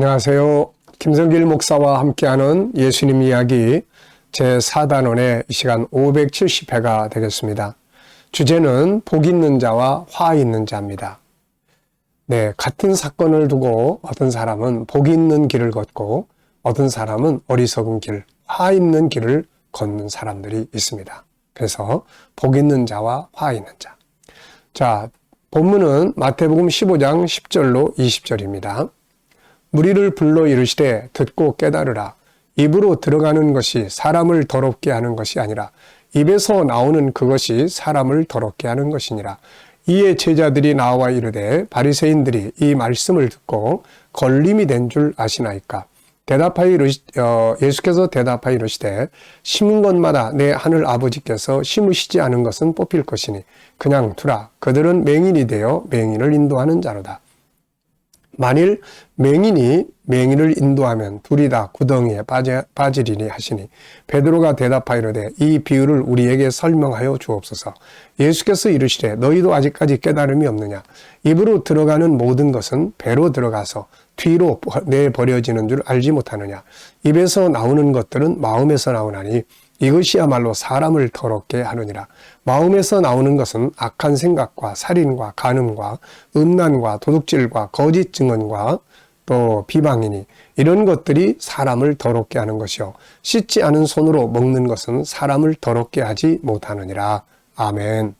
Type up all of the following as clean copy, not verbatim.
안녕하세요. 김성길 목사와 함께하는 예수님 이야기 제4단원의 이 시간 570회가 되겠습니다. 주제는 복 있는 자와 화 있는 자입니다. 네, 같은 사건을 두고 어떤 사람은 복 있는 길을 걷고 어떤 사람은 어리석은 길, 화 있는 길을 걷는 사람들이 있습니다. 그래서 복 있는 자와 화 있는 자. 자, 본문은 마태복음 15장 10절로 20절입니다. 무리를 불러 이르시되 듣고 깨달으라. 입으로 들어가는 것이 사람을 더럽게 하는 것이 아니라 입에서 나오는 그것이 사람을 더럽게 하는 것이니라. 이에 제자들이 나와 이르되 바리새인들이 이 말씀을 듣고 걸림이 된 줄 아시나이까. 예수께서 대답하여 이르시되 심은 것마다 내 하늘 아버지께서 심으시지 않은 것은 뽑힐 것이니 그냥 두라. 그들은 맹인이 되어 맹인을 인도하는 자로다. 만일 맹인이 맹인을 인도하면 둘이 다 구덩이에 빠지리니 하시니 베드로가 대답하여 이르되 이 비유를 우리에게 설명하여 주옵소서. 예수께서 이르시되 너희도 아직까지 깨달음이 없느냐. 입으로 들어가는 모든 것은 배로 들어가서 뒤로 내버려지는 줄 알지 못하느냐. 입에서 나오는 것들은 마음에서 나오나니 이것이야말로 사람을 더럽게 하느니라. 마음에서 나오는 것은 악한 생각과 살인과 간음과 음란과 도둑질과 거짓 증언과 또 비방이니 이런 것들이 사람을 더럽게 하는 것이요 씻지 않은 손으로 먹는 것은 사람을 더럽게 하지 못하느니라. 아멘.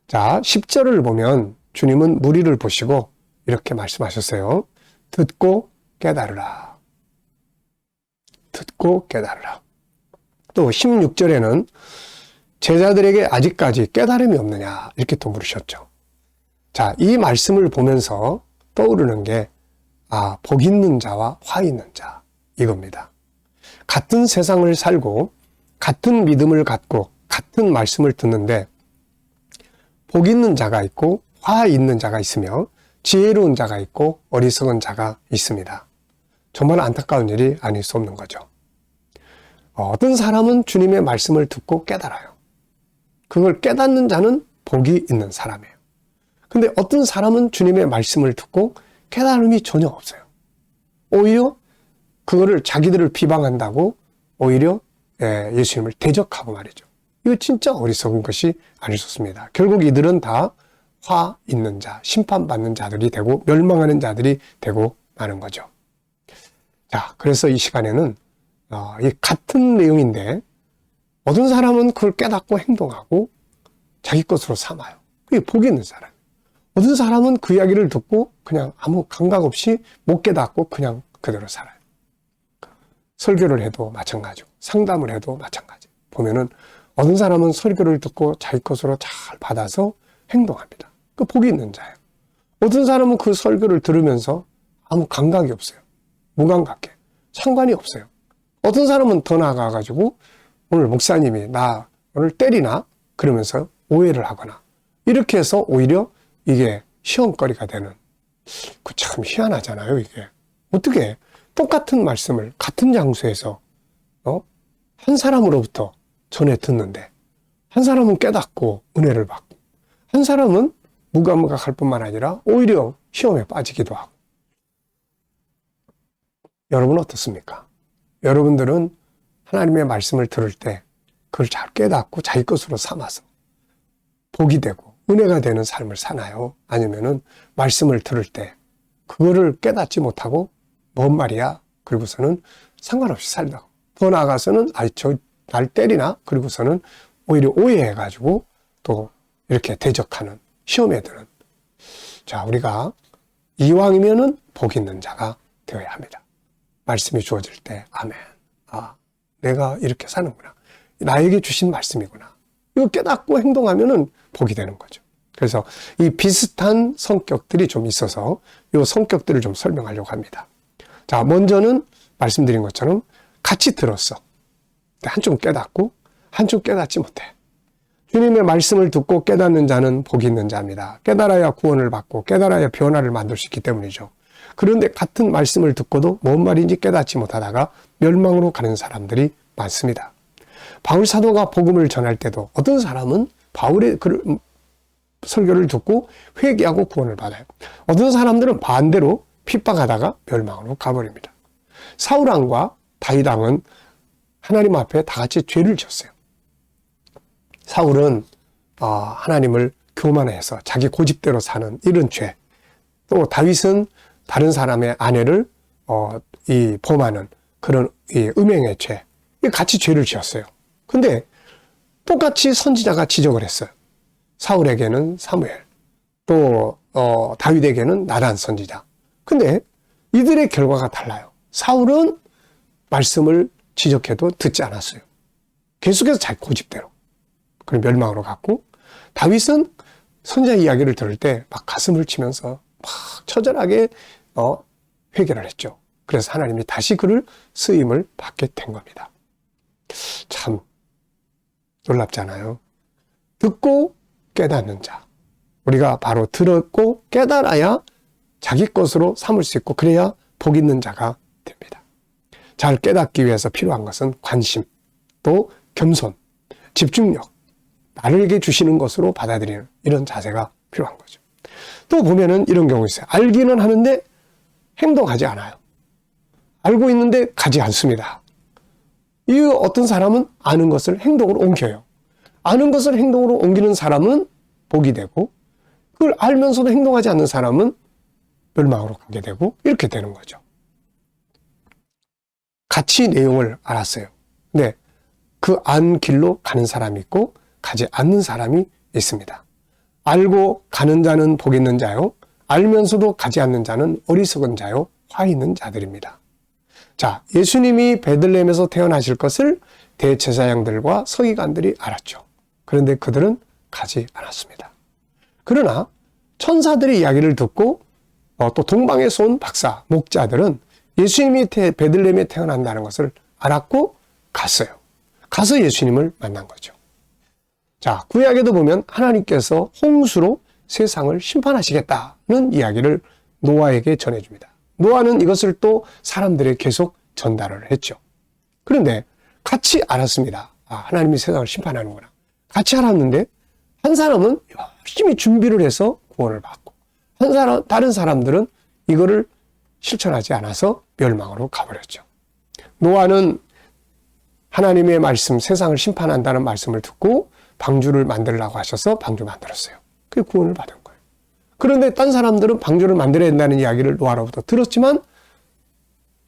자, 10절을 보면 주님은 무리를 보시고 이렇게 말씀하셨어요. 듣고 깨달으라. 듣고 깨달으라. 또 16절에는 제자들에게 아직까지 깨달음이 없느냐 이렇게 또 물으셨죠. 자, 이 말씀을 보면서 떠오르는 게 복 있는 자와 화 있는 자 이겁니다. 같은 세상을 살고 같은 믿음을 갖고 같은 말씀을 듣는데 복 있는 자가 있고 화 있는 자가 있으며 지혜로운 자가 있고 어리석은 자가 있습니다. 정말 안타까운 일이 아닐 수 없는 거죠. 어떤 사람은 주님의 말씀을 듣고 깨달아요. 그걸 깨닫는 자는 복이 있는 사람이에요. 근데 어떤 사람은 주님의 말씀을 듣고 깨달음이 전혀 없어요. 오히려 그거를 자기들을 비방한다고 오히려 예수님을 대적하고 말이죠. 이거 진짜 어리석은 것이 아닐 수 없습니다. 결국 이들은 다 화 있는 자, 심판받는 자들이 되고 멸망하는 자들이 되고 마는 거죠. 자, 그래서 이 시간에는 이 같은 내용인데 어떤 사람은 그걸 깨닫고 행동하고 자기 것으로 삼아요. 그게 복이 있는 사람. 어떤 사람은 그 이야기를 듣고 그냥 아무 감각 없이 못 깨닫고 그냥 그대로 살아요. 설교를 해도 마찬가지고 상담을 해도 마찬가지. 보면은 어떤 사람은 설교를 듣고 자기 것으로 잘 받아서 행동합니다. 그 복이 있는 자예요. 어떤 사람은 그 설교를 들으면서 아무 감각이 없어요. 무감각해. 상관이 없어요. 어떤 사람은 더 나아가가지고 오늘 목사님이 나 오늘 때리나? 그러면서 오해를 하거나 이렇게 해서 오히려 이게 시험거리가 되는 그 참 희한하잖아요. 이게 어떻게 똑같은 말씀을 같은 장소에서 한 사람으로부터 전해 듣는데 한 사람은 깨닫고 은혜를 받고 한 사람은 무감각할 뿐만 아니라 오히려 시험에 빠지기도 하고. 여러분 어떻습니까? 여러분들은 하나님의 말씀을 들을 때 그걸 잘 깨닫고 자기 것으로 삼아서 복이 되고 은혜가 되는 삶을 사나요? 아니면은 말씀을 들을 때 그거를 깨닫지 못하고 뭔 말이야? 그리고서는 상관없이 살다가 더 나아가서는 저 날 때리나? 그리고서는 오히려 오해해가지고 또 이렇게 대적하는 시험에 드는. 자, 우리가 이왕이면은 복 있는 자가 되어야 합니다. 말씀이 주어질 때 아멘. 내가 이렇게 사는구나. 나에게 주신 말씀이구나. 이거 깨닫고 행동하면은 복이 되는 거죠. 그래서 이 비슷한 성격들이 좀 있어서 이 성격들을 좀 설명하려고 합니다. 자, 먼저는 말씀드린 것처럼 같이 들었어. 한쪽은 깨닫고 한쪽 깨닫지 못해. 주님의 말씀을 듣고 깨닫는 자는 복이 있는 자입니다. 깨달아야 구원을 받고 깨달아야 변화를 만들 수 있기 때문이죠. 그런데 같은 말씀을 듣고도 뭔 말인지 깨닫지 못하다가 멸망으로 가는 사람들이 많습니다. 바울 사도가 복음을 전할 때도 어떤 사람은 바울의 설교를 듣고 회개하고 구원을 받아요. 어떤 사람들은 반대로 핍박하다가 멸망으로 가버립니다. 사울 왕과 다윗 왕은 하나님 앞에 다 같이 죄를 지었어요. 사울은 하나님을 교만해서 자기 고집대로 사는 이런 죄, 또 다윗은 다른 사람의 아내를 범하는 그런 이 음행의 죄, 같이 죄를 지었어요. 근데 똑같이 선지자가 지적을 했어요. 사울에게는 사무엘, 또 다윗에게는 나단 선지자. 근데 이들의 결과가 달라요. 사울은 말씀을 지적해도 듣지 않았어요. 계속해서 자기 고집대로. 그럼 멸망으로 갔고, 다윗은 선지자 이야기를 들을 때 막 가슴을 치면서 막 처절하게 회개를 했죠. 그래서 하나님이 다시 그를 쓰임을 받게 된 겁니다. 참 놀랍잖아요. 듣고 깨닫는 자. 우리가 바로 들었고 깨달아야 자기 것으로 삼을 수 있고, 그래야 복 있는 자가 됩니다. 잘 깨닫기 위해서 필요한 것은 관심, 또 겸손, 집중력, 나에게 주시는 것으로 받아들이는 이런 자세가 필요한 거죠. 또 보면은 이런 경우 있어요. 알기는 하는데 행동하지 않아요. 알고 있는데 가지 않습니다. 이 어떤 사람은 아는 것을 행동으로 옮겨요. 아는 것을 행동으로 옮기는 사람은 복이 되고, 그걸 알면서도 행동하지 않는 사람은 멸망으로 가게 되고, 이렇게 되는 거죠. 같이 내용을 알았어요. 근데 그 안 길로 가는 사람이 있고 가지 않는 사람이 있습니다. 알고 가는 자는 복 있는 자요, 알면서도 가지 않는 자는 어리석은 자요, 화 있는 자들입니다. 자, 예수님이 베들레헴에서 태어나실 것을 대제사장들과 서기관들이 알았죠. 그런데 그들은 가지 않았습니다. 그러나 천사들의 이야기를 듣고 또 동방에서 온 박사, 목자들은 예수님이 베들레헴에 태어난다는 것을 알았고 갔어요. 가서 예수님을 만난 거죠. 자, 구약에도 보면 하나님께서 홍수로 세상을 심판하시겠다는 이야기를 노아에게 전해줍니다. 노아는 이것을 또 사람들에게 계속 전달을 했죠. 그런데 같이 알았습니다. 하나님이 세상을 심판하는구나. 같이 알았는데 한 사람은 열심히 준비를 해서 구원을 받고, 다른 사람들은 이거를 실천하지 않아서 멸망으로 가버렸죠. 노아는 하나님의 말씀, 세상을 심판한다는 말씀을 듣고 방주를 만들라고 하셔서 방주 만들었어요. 그게 구원을 받은 거예요. 그런데 딴 사람들은 방주를 만들어야 된다는 이야기를 노아로부터 들었지만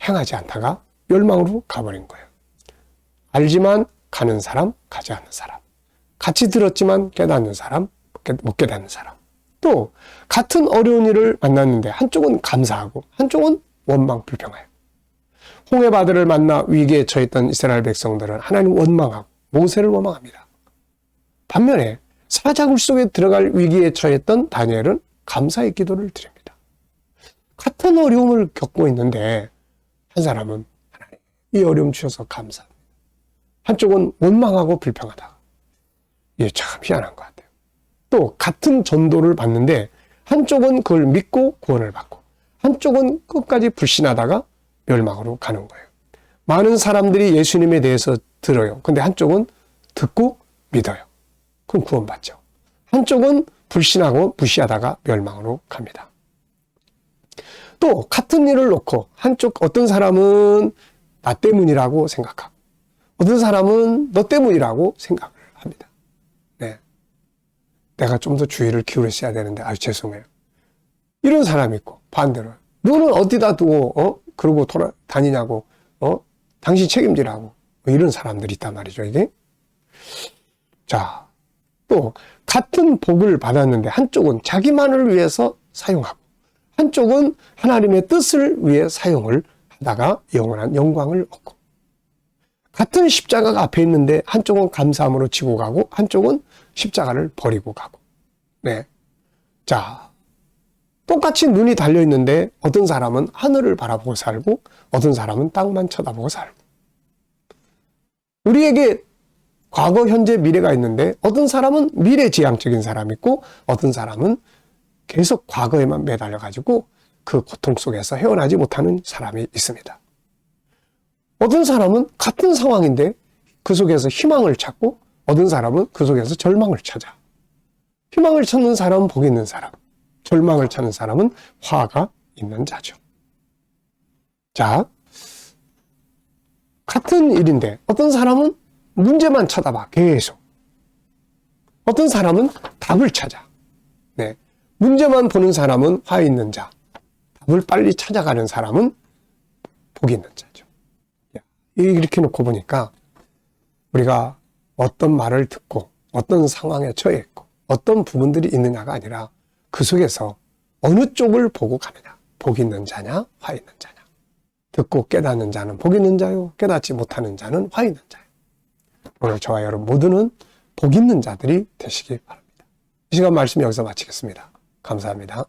행하지 않다가 멸망으로 가버린 거예요. 알지만 가는 사람, 가지 않는 사람. 같이 들었지만 깨닫는 사람, 못 깨닫는 사람. 또 같은 어려운 일을 만났는데 한쪽은 감사하고 한쪽은 원망 불평해요. 홍해바다를 만나 위기에 처했던 이스라엘 백성들은 하나님 원망하고 모세를 원망합니다. 반면에 사자굴 속에 들어갈 위기에 처했던 다니엘은 감사의 기도를 드립니다. 같은 어려움을 겪고 있는데 한 사람은 하나님 이 어려움 주셔서 감사합니다. 한쪽은 원망하고 불평하다. 이게 참 희한한 것 같아요. 또 같은 전도를 받는데 한쪽은 그걸 믿고 구원을 받고 한쪽은 끝까지 불신하다가 멸망으로 가는 거예요. 많은 사람들이 예수님에 대해서 들어요. 근데 한쪽은 듣고 믿어요. 그럼 구원받죠. 한쪽은 불신하고 무시하다가 멸망으로 갑니다. 또 같은 일을 놓고 어떤 사람은 나 때문이라고 생각하고 어떤 사람은 너 때문이라고 생각을 합니다. 네. 내가 좀 더 주의를 기울였어야 되는데 죄송해요. 이런 사람이 있고, 반대로 너는 어디다 두고 그러고 다니냐고 당신 책임지라고 이런 사람들이 있단 말이죠. 이게. 자, 또 같은 복을 받았는데 한쪽은 자기만을 위해서 사용하고 한쪽은 하나님의 뜻을 위해 사용을 하다가 영원한 영광을 얻고, 같은 십자가가 앞에 있는데 한쪽은 감사함으로 지고 가고 한쪽은 십자가를 버리고 가고. 네. 자, 똑같이 눈이 달려 있는데 어떤 사람은 하늘을 바라보고 살고 어떤 사람은 땅만 쳐다보고 살고. 우리에게 과거, 현재, 미래가 있는데 어떤 사람은 미래지향적인 사람이 있고 어떤 사람은 계속 과거에만 매달려 가지고 그 고통 속에서 헤어나지 못하는 사람이 있습니다. 어떤 사람은 같은 상황인데 그 속에서 희망을 찾고 어떤 사람은 그 속에서 절망을 찾아. 희망을 찾는 사람은 복이 있는 사람, 절망을 찾는 사람은 화가 있는 자죠. 자, 같은 일인데 어떤 사람은 문제만 쳐다봐 계속. 어떤 사람은 답을 찾아. 네. 문제만 보는 사람은 화 있는 자, 답을 빨리 찾아가는 사람은 복이 있는 자죠. 이렇게 놓고 보니까 우리가 어떤 말을 듣고 어떤 상황에 처해 있고 어떤 부분들이 있느냐가 아니라 그 속에서 어느 쪽을 보고 가느냐. 복 있는 자냐, 화 있는 자냐. 듣고 깨닫는 자는 복 있는 자요, 깨닫지 못하는 자는 화 있는 자요. 오늘 저와 여러분 모두는 복 있는 자들이 되시기 바랍니다. 이 시간 말씀 여기서 마치겠습니다. 감사합니다.